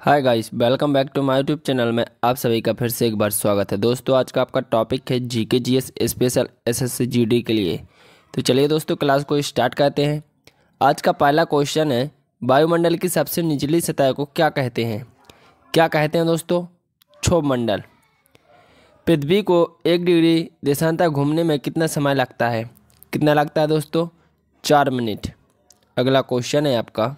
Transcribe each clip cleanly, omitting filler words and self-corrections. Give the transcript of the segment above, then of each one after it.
Hi guys, welcome back to my YouTube channel में आप सभी का फिर से एक बार स्वागत है। दोस्तों आज का आपका टॉपिक है GK GS special SSC GD के लिए। तो चलिए दोस्तों क्लास को स्टार्ट करते हैं। आज का पहला क्वेश्चन है, वायुमंडल की सबसे निचली सतह को क्या कहते हैं? क्या कहते हैं दोस्तों? क्षोभ मंडल। पृथ्वी को 1 डिग्री देशांतर घूमने में कितना समय लगता है? कितना लगता है दोस्तों? 4 मिनट। अगला क्वेश्चन है आपका,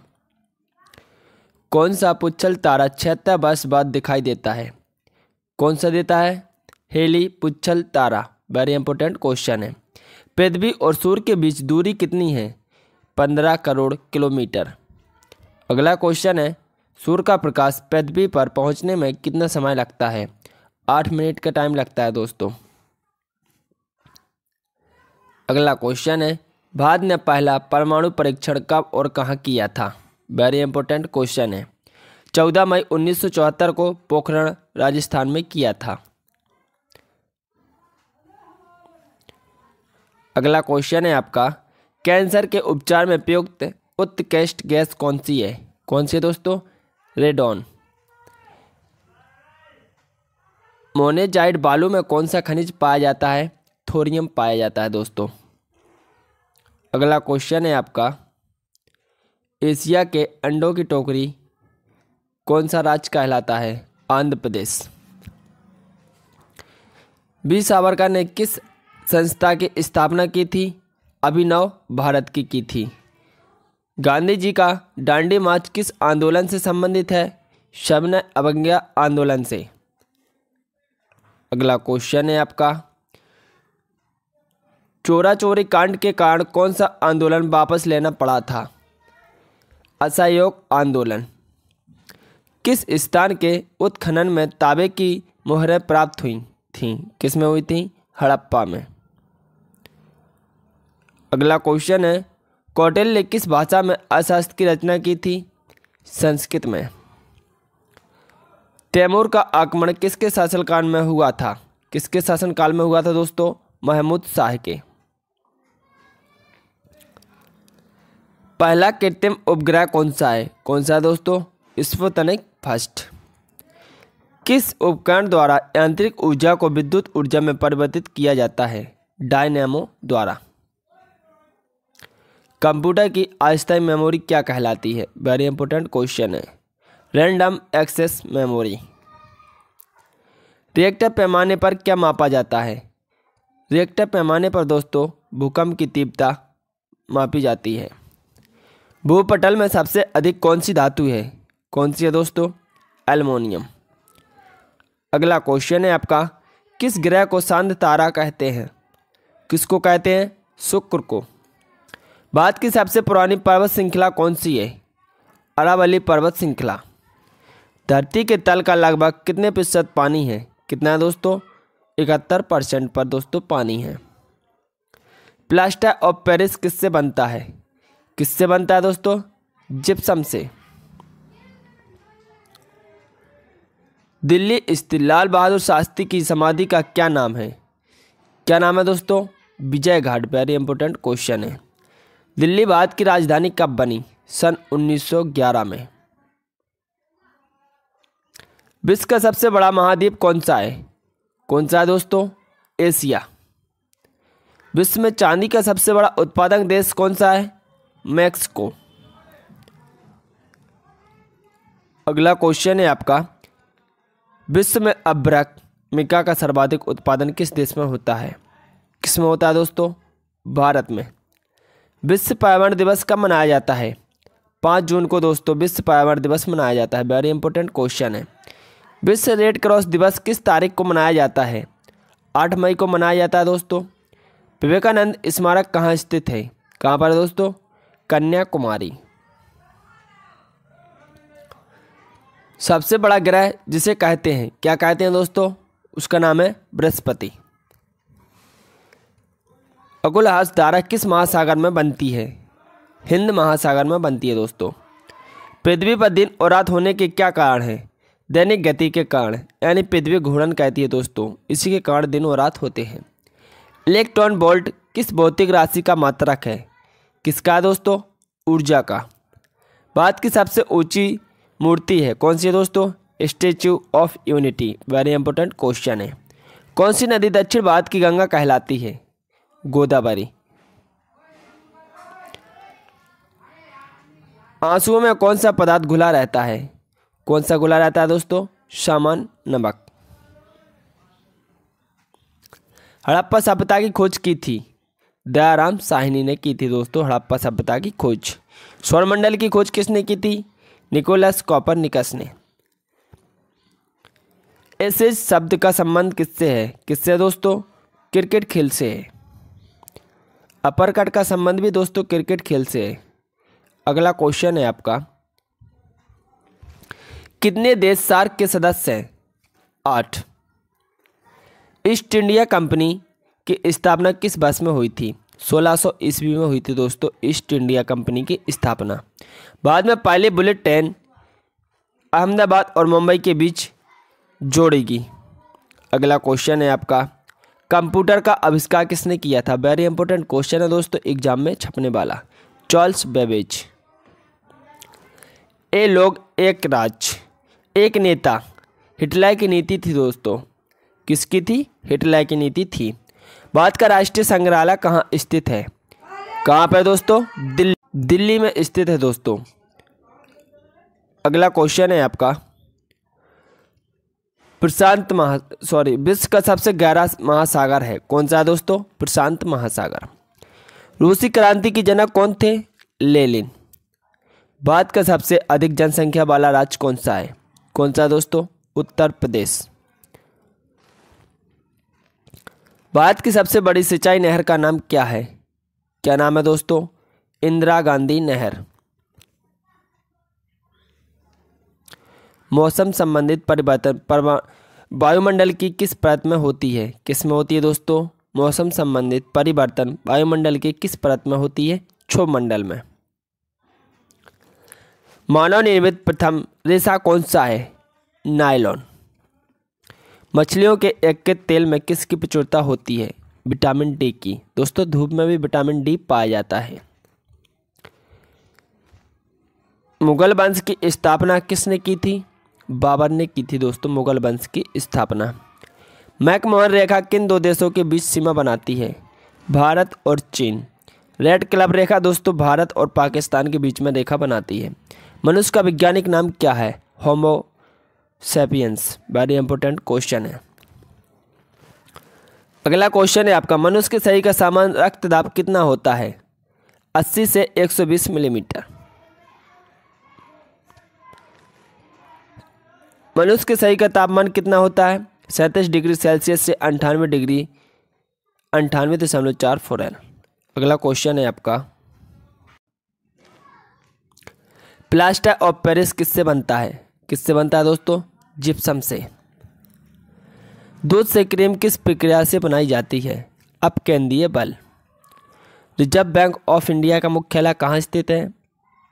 कौन सा पुच्छल तारा 76 वर्ष बाद दिखाई देता है? कौन सा देता है? हेली पुच्छल तारा। वेरी इंपॉर्टेंट क्वेश्चन है। पृथ्वी और सूर्य के बीच दूरी कितनी है? 15 करोड़ किलोमीटर। अगला क्वेश्चन है, सूर्य का प्रकाश पृथ्वी पर पहुंचने में कितना समय लगता है? 8 मिनट का टाइम लगता है दोस्तों। अगला क्वेश्चन है, भारत ने पहला परमाणु परीक्षण कब और कहाँ किया था? वेरी इंपॉर्टेंट क्वेश्चन है। 14 मई 1974 को पोखरण राजस्थान में किया था। अगला क्वेश्चन है आपका, कैंसर के उपचार में प्रयुक्त उत्कृष्ट गैस कौन सी है? कौन सी है दोस्तों? रेडॉन। मोनेजाइट बालू में कौन सा खनिज पाया जाता है? थोरियम पाया जाता है दोस्तों। अगला क्वेश्चन है आपका, एशिया के अंडों की टोकरी कौन सा राज्य कहलाता है? आंध्र प्रदेश। वीर सावरकर ने किस संस्था की स्थापना की थी? अभिनव भारत की थी। गांधी जी का दांडी मार्च किस आंदोलन से संबंधित है? सविनय अवज्ञा आंदोलन से। अगला क्वेश्चन है आपका, चोरा चोरी कांड के कारण कौन सा आंदोलन वापस लेना पड़ा था? असहयोग आंदोलन। किस स्थान के उत्खनन में तांबे की मोहरें प्राप्त हुई थीं? किस में हुई थी? हड़प्पा में। अगला क्वेश्चन है, कौटिल्य ने किस भाषा में अर्थशास्त्र की रचना की थी? संस्कृत में। तैमूर का आक्रमण किसके शासनकाल में हुआ था? किसके शासनकाल में हुआ था दोस्तों? महमूद शाह के। पहला कृत्रिम उपग्रह कौन सा है? कौन सा है दोस्तों? Sputnik first. किस उपकरण द्वारा यांत्रिक ऊर्जा को विद्युत ऊर्जा में परिवर्तित किया जाता है? डायनेमो द्वारा। कंप्यूटर की अस्थायी मेमोरी क्या कहलाती है? वेरी इंपॉर्टेंट क्वेश्चन है। Random access memory. रिएक्टर पैमाने पर क्या मापा जाता है? रिएक्टर पैमाने पर दोस्तों भूकंप की तीव्रता मापी जाती है। भूपटल में सबसे अधिक कौन सी धातु है? कौन सी है दोस्तों? एल्युमिनियम। अगला क्वेश्चन है आपका, किस ग्रह को शांत तारा कहते हैं? किसको कहते हैं? शुक्र को। भारत की सबसे पुरानी पर्वत श्रृंखला कौन सी है? अरावली पर्वत श्रृंखला। धरती के तल का लगभग कितने प्रतिशत पानी है? कितना है दोस्तों? 71% पर दोस्तों पानी है। प्लास्टर ऑफ पेरिस किससे बनता है? किससे बनता है दोस्तों? जिप्सम से। दिल्ली स्थित लाल बहादुर शास्त्री की समाधि का क्या नाम है? क्या नाम है दोस्तों? Vijay Ghat. Very important question है। दिल्ली भारत की राजधानी कब बनी? सन 1911 में। विश्व का सबसे बड़ा महाद्वीप कौन सा है? कौन सा है दोस्तों? एशिया। विश्व में चांदी का सबसे बड़ा उत्पादक देश कौन सा है? मैक्सिको। अगला क्वेश्चन है आपका, विश्व में अभ्रक मिका का सर्वाधिक उत्पादन किस देश में होता है? किस में होता है दोस्तों? भारत में। विश्व पर्यावरण दिवस कब मनाया जाता है? 5 जून को दोस्तों विश्व पर्यावरण दिवस मनाया जाता है। वेरी इंपॉर्टेंट क्वेश्चन है। विश्व रेड क्रॉस दिवस किस तारीख को मनाया जाता है? 8 मई को मनाया जाता है दोस्तों। विवेकानंद स्मारक कहाँ स्थित है? कहाँ पर दोस्तों? कन्याकुमारी। सबसे बड़ा ग्रह जिसे कहते हैं, क्या कहते हैं दोस्तों? उसका नाम है बृहस्पति। अकुलहास धारा किस महासागर में बनती है? हिंद महासागर में बनती है दोस्तों। पृथ्वी पर दिन और रात होने के क्या कारण है? दैनिक गति के कारण, यानी पृथ्वी घूर्णन कहती है दोस्तों, इसी के कारण दिन और रात होते हैं। इलेक्ट्रॉन वोल्ट किस भौतिक राशि का मात्रक है? किसका दोस्तों? ऊर्जा का। भारत की सबसे ऊंची मूर्ति है? कौन सी है दोस्तों? Statue of unity. Very important question है। कौन सी नदी दक्षिण भारत की गंगा कहलाती है? गोदावरी। आंसुओं में कौन सा पदार्थ घुला रहता है? कौन सा घुला रहता है दोस्तों? सामान नमक। हड़प्पा सभ्यता की खोज की थी? दयाराम साहनी ने की थी दोस्तों हड़प्पा सभ्यता की खोज। सौरमंडल की खोज किसने की थी? निकोलस कोपरनिकस ने। ऐसे शब्द का संबंध किससे है? किससे दोस्तों? क्रिकेट खेल से है। अपरकट का संबंध भी दोस्तों क्रिकेट खेल से है। अगला क्वेश्चन है आपका, कितने देश सार्क के सदस्य हैं? 8। ईस्ट इंडिया कंपनी की स्थापना किस वर्ष में हुई थी? 1600 ईस्वी में हुई थी दोस्तों ईस्ट इंडिया कंपनी की स्थापना। बाद में पहले बुलेट ट्रेन अहमदाबाद और मुंबई के बीच जोड़ेगी। अगला क्वेश्चन है आपका, कंप्यूटर का आविष्कार किसने किया था? वेरी इंपॉर्टेंट क्वेश्चन है दोस्तों एग्जाम में छपने वाला। Charles Babbage. ए लोग एक राज्य एक नेता, हिटलर की नीति थी दोस्तों। किसकी थी? हिटलर की नीति थी। भारत का राष्ट्रीय संग्रहालय कहाँ स्थित है? कहाँ पर दोस्तों? दिल्ली में स्थित है दोस्तों। अगला क्वेश्चन है आपका, विश्व का सबसे गहरा महासागर है? कौन सा दोस्तों? प्रशांत महासागर। रूसी क्रांति की जनक कौन थे? लेनिन। भारत का सबसे अधिक जनसंख्या वाला राज्य कौन सा है? कौन सा दोस्तों? उत्तर प्रदेश। भारत की सबसे बड़ी सिंचाई नहर का नाम क्या है? क्या नाम है दोस्तों? इंदिरा गांधी नहर। मौसम संबंधित परिवर्तन वायुमंडल की किस परत में होती है? किस में होती है दोस्तों? मौसम संबंधित परिवर्तन वायुमंडल की किस परत में होती है? क्षोभमंडल में। मानव निर्मित प्रथम रेशा कौन सा है? नायलॉन। मछलियों के यकृत तेल में किसकी प्रचुरता होती है? विटामिन डी की। दोस्तों धूप में भी विटामिन डी पाया जाता है। मुगल वंश की स्थापना किसने की थी? बाबर ने की थी दोस्तों मुगल वंश की स्थापना। मैकमोहन रेखा किन दो देशों के बीच सीमा बनाती है? भारत और चीन। रेड क्लब रेखा दोस्तों भारत और पाकिस्तान के बीच में रेखा बनाती है। मनुष्य का वैज्ञानिक नाम क्या है? Homo sapiens. Very important question है। अगला क्वेश्चन है आपका, मनुष्य के शरीर का सामान्य रक्तदाब कितना होता है? 80 से 120 मिलीमीटर। मनुष्य के शरीर का तापमान कितना होता है? 37 डिग्री सेल्सियस से 98.4 फॉरेन। अगला क्वेश्चन है आपका, प्लास्टर ऑफ पेरिस किससे बनता है? किससे बनता है दोस्तों? जिप्सम से। दूध से क्रीम किस प्रक्रिया से बनाई जाती है? अपकेंद्रीय बल। रिजर्व बैंक ऑफ इंडिया का मुख्यालय कहाँ स्थित है?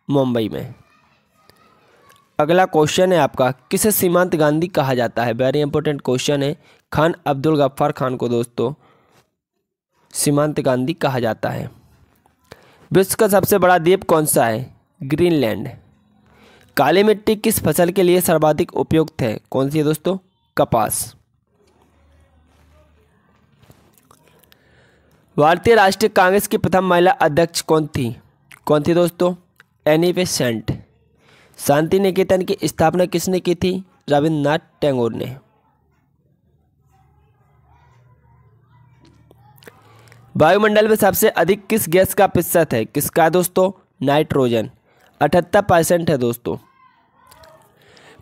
मुंबई में। अगला क्वेश्चन है आपका, किसे सीमांत गांधी कहा जाता है? वेरी इंपॉर्टेंट क्वेश्चन है। खान अब्दुल गफ्फार खान को दोस्तों सीमांत गांधी कहा जाता है। विश्व का सबसे बड़ा द्वीप कौन सा है? ग्रीनलैंड। काली मिट्टी किस फसल के लिए सर्वाधिक उपयुक्त है? कौन सी है दोस्तों? कपास। भारतीय राष्ट्रीय कांग्रेस की प्रथम महिला अध्यक्ष कौन थी? कौन थी दोस्तों? Annie Besant. शांति निकेतन की स्थापना किसने की थी? रविन्द्रनाथ टैगोर ने। वायुमंडल में सबसे अधिक किस गैस का प्रतिशत है? किसका दोस्तों? नाइट्रोजन। 78% है दोस्तों।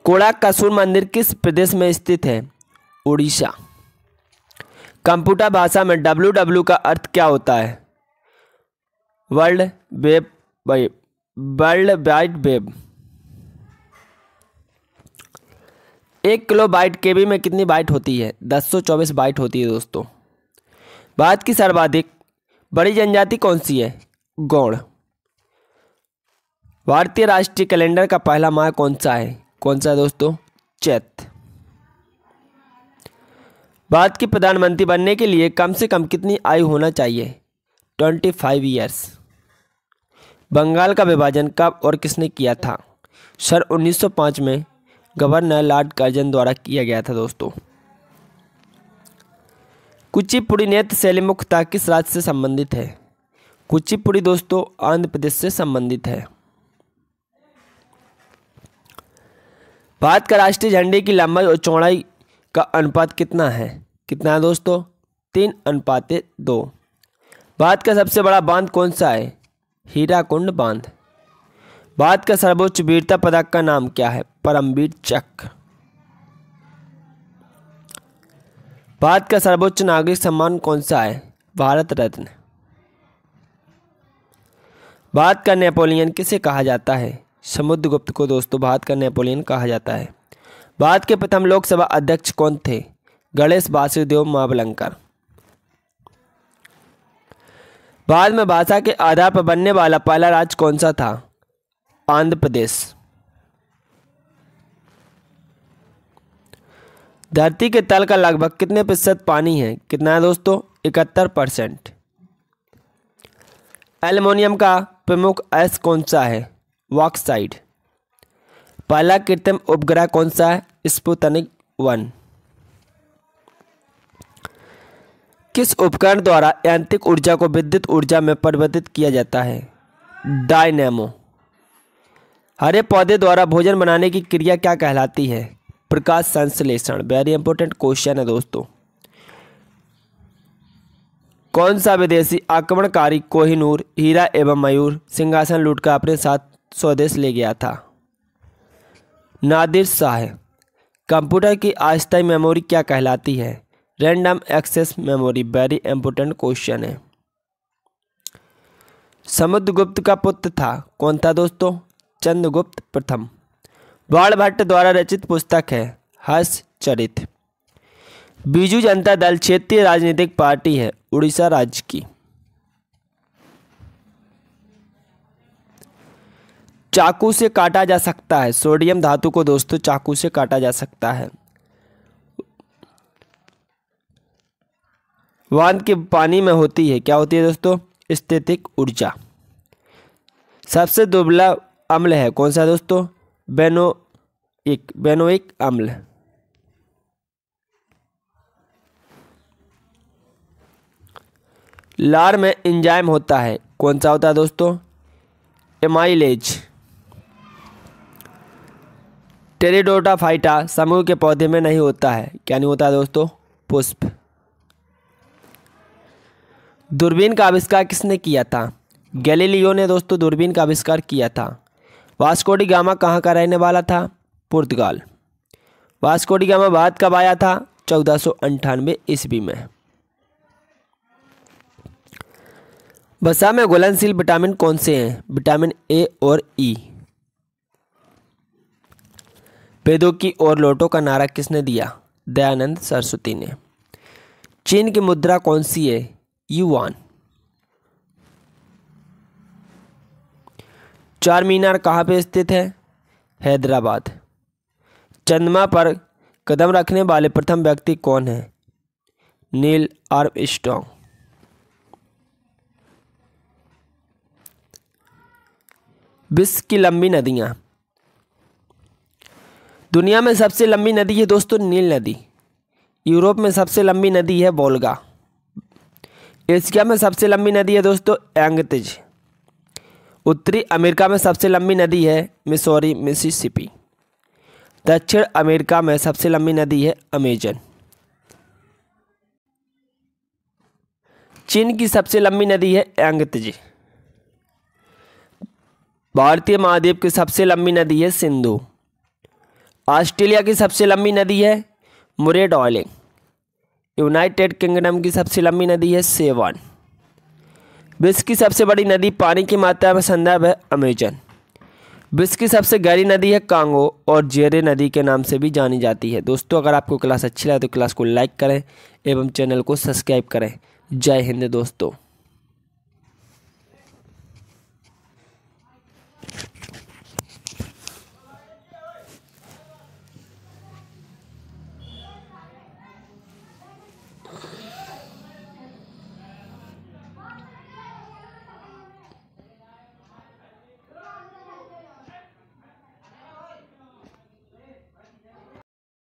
कोणार्क का सूर्य मंदिर किस प्रदेश में स्थित है? उड़ीसा। कंप्यूटर भाषा में WW का अर्थ क्या होता है? World wide web. 1 kilobyte KB में कितनी बाइट होती है? 1024 बाइट होती है दोस्तों। भारत की सर्वाधिक बड़ी जनजाति कौन सी है? गौड़। भारतीय राष्ट्रीय कैलेंडर का पहला माह कौन सा है? कौन सा है दोस्तों? चैत। भारत के प्रधानमंत्री बनने के लिए कम से कम कितनी आयु होना चाहिए? 25 ईयर्स। बंगाल का विभाजन कब और किसने किया था? सन 1905 में गवर्नर लॉर्ड कर्जन द्वारा किया गया था दोस्तों। कुचिपुड़ी नृत्य शैली मुख्यतः किस राज्य से संबंधित है? कुचिपुड़ी दोस्तों आंध्र प्रदेश से संबंधित है। भारत का राष्ट्रीय झंडे की लंबाई और चौड़ाई का अनुपात कितना है? कितना है दोस्तों? 3:2। भारत का सबसे बड़ा बांध कौन सा है? हीराकुंड बांध। भारत का सर्वोच्च वीरता पदक का नाम क्या है? परमवीर चक्र। भारत का सर्वोच्च नागरिक सम्मान कौन सा है? भारत रत्न। भारत का नेपोलियन किसे कहा जाता है? समुद्रगुप्त को दोस्तों भारत का नेपोलियन कहा जाता है। भारत के प्रथम लोकसभा अध्यक्ष कौन थे? गणेश वासुदेव मावलंकर। भारत में भाषा के आधार पर बनने वाला पहला राज्य कौन सा था? आंध्र प्रदेश। धरती के तल का लगभग कितने प्रतिशत पानी है? कितना है दोस्तों? 71%। एल्युमिनियम का प्रमुख अयस्क कौन सा है? बॉक्साइट। पहला कृत्रिम उपग्रह कौन सा है? स्पुतनिक 1। किस उपकरण द्वारा यांत्रिक ऊर्जा को विद्युत ऊर्जा में परिवर्तित किया जाता है? डायनेमो। हरे पौधे द्वारा भोजन बनाने की क्रिया क्या कहलाती है? प्रकाश संश्लेषण। वेरी इंपॉर्टेंट क्वेश्चन है दोस्तों। कौन सा विदेशी आक्रमणकारी कोहिनूर हीरा एवं मयूर सिंहासन लूटकर अपने साथ स्वदेश ले गया था? नादिर शाह। कंप्यूटर की अस्थायी मेमोरी क्या कहलाती है? Random access memory. Very important question है। समुद्रगुप्त का पुत्र था कौन था दोस्तों? चंद्रगुप्त प्रथम। बाणभट्ट द्वारा रचित पुस्तक है हर्षचरित। बीजू जनता दल क्षेत्रीय राजनीतिक पार्टी है उड़ीसा राज्य की। चाकू से काटा जा सकता है। सोडियम धातु को दोस्तों चाकू से काटा जा सकता है। बांध के पानी में होती है, क्या होती है दोस्तों? स्थितिक ऊर्जा। सबसे दुर्लभ अम्ल है कौन सा दोस्तों? बेनोइक अम्ल। लार में एंजाइम होता है कौन सा होता है दोस्तों? एमाइलेज। टेरिडोटा फाइटा समूह के पौधे में नहीं होता है, क्या नहीं होता दोस्तों? पुष्प। दूरबीन का आविष्कार किसने किया था? गैलीलियो ने दोस्तों दूरबीन का आविष्कार किया था। वास्को डी गामा कहाँ का रहने वाला था? पुर्तगाल। वास्को डी गामा भारत कब आया था? 1498 ईस्वी में। वसा में घुलनशील विटामिन कौन से हैं? विटामिन ए और ई। वेदों की ओर लौटो का नारा किसने दिया? दयानंद सरस्वती ने। चीन की मुद्रा कौन सी है? युआन। चार मीनार कहाँ पे स्थित है? हैदराबाद। चंद्रमा पर कदम रखने वाले प्रथम व्यक्ति कौन है? Neil Armstrong. विश्व की लंबी नदियां। दुनिया में सबसे लंबी नदी है दोस्तों नील नदी। यूरोप में सबसे लंबी नदी है वोल्गा। एशिया में सबसे लंबी नदी है दोस्तों यांगत्जे। उत्तरी अमेरिका में सबसे लंबी नदी है मिसौरी मिसिसिपी। दक्षिण अमेरिका में सबसे लंबी नदी है अमेजन। चीन की सबसे लंबी नदी है यांगत्जे। भारतीय महाद्वीप की सबसे लंबी नदी है सिंधु। ऑस्ट्रेलिया की सबसे लंबी नदी है मुरे डार्लिंग। यूनाइटेड किंगडम की सबसे लंबी नदी है सेवान। विश्व की सबसे बड़ी नदी पानी की मात्रा में संदर्भ है अमेजन। विश्व की सबसे गहरी नदी है कांगो और जेरे नदी के नाम से भी जानी जाती है। दोस्तों अगर आपको क्लास अच्छी लगे तो क्लास को लाइक करें एवं चैनल को सब्सक्राइब करें। जय हिंद दोस्तों।